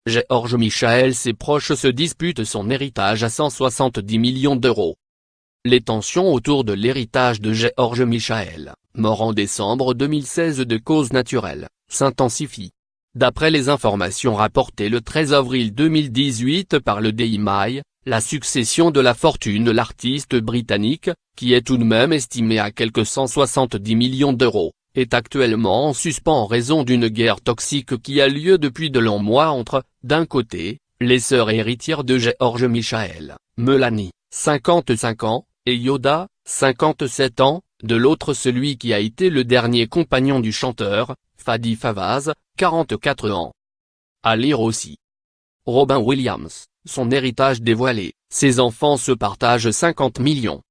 Georges Michael. Ses proches se disputent son héritage à 170 millions d'euros. Les tensions autour de l'héritage de Georges Michael, mort en décembre 2016 de cause naturelle, s'intensifient. D'après les informations rapportées le 13 avril 2018 par le Daily Mail, la succession de la fortune de l'artiste britannique, qui est tout de même estimée à quelque 170 millions d'euros, est actuellement en suspens en raison d'une guerre toxique qui a lieu depuis de longs mois entre, d'un côté, les sœurs héritières de Georges Michael, Melanie, 55 ans, et Yoda, 57 ans, de l'autre celui qui a été le dernier compagnon du chanteur, Fadi Fawaz, 44 ans. À lire aussi. Robin Williams, son héritage dévoilé, ses enfants se partagent 50 millions.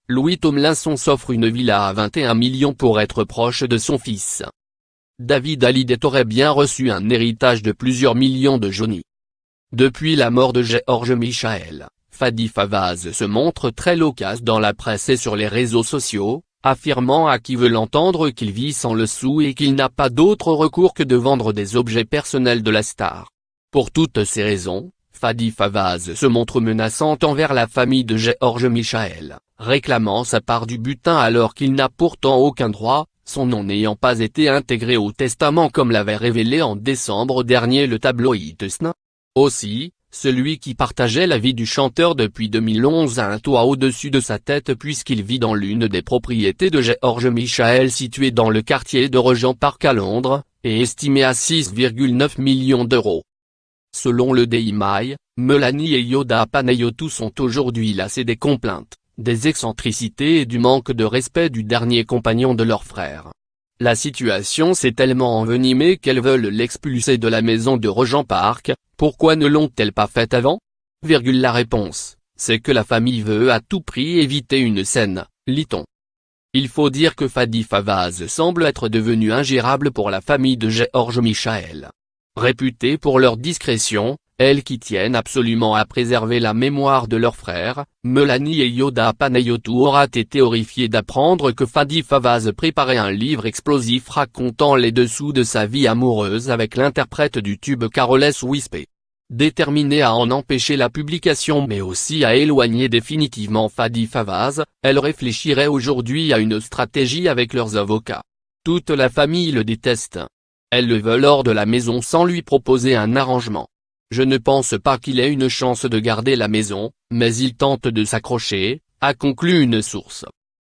Louis Tomlinson s'offre une villa à 21 millions pour être proche de son fils. David Hallyday aurait bien reçu un héritage de plusieurs millions de Johnny. Depuis la mort de Georges Michael, Fadi Fawaz se montre très loquace dans la presse et sur les réseaux sociaux, affirmant à qui veut l'entendre qu'il vit sans le sou et qu'il n'a pas d'autre recours que de vendre des objets personnels de la star. Pour toutes ces raisons, Fadi Fawaz se montre menaçante envers la famille de Georges Michael, réclamant sa part du butin alors qu'il n'a pourtant aucun droit, son nom n'ayant pas été intégré au testament comme l'avait révélé en décembre dernier le tabloïd Sn. Aussi, celui qui partageait la vie du chanteur depuis 2011 a un toit au-dessus de sa tête puisqu'il vit dans l'une des propriétés de Georges Michael située dans le quartier de Regent Park à Londres, et estimée à 6,9 millions d'euros. Selon le Daily Mail, Melanie et Yoda Panayotou sont aujourd'hui lassés des complaintes, des excentricités et du manque de respect du dernier compagnon de leur frère. La situation s'est tellement envenimée qu'elles veulent l'expulser de la maison de Regent Park. Pourquoi ne l'ont-elles pas fait avant? La réponse, c'est que la famille veut à tout prix éviter une scène, lit-on. Il faut dire que Fadi Fawaz semble être devenu ingérable pour la famille de Georges Michael. Réputée pour leur discrétion, elles qui tiennent absolument à préserver la mémoire de leur frère, Melanie et Yoda Panayotou aura été horrifiée d'apprendre que Fadi Fawaz préparait un livre explosif racontant les dessous de sa vie amoureuse avec l'interprète du tube Carolus Whisper. Déterminée à en empêcher la publication mais aussi à éloigner définitivement Fadi Fawaz, elle réfléchirait aujourd'hui à une stratégie avec leurs avocats. Toute la famille le déteste. Elles le veulent hors de la maison sans lui proposer un arrangement. Je ne pense pas qu'il ait une chance de garder la maison, mais il tente de s'accrocher, a conclu une source.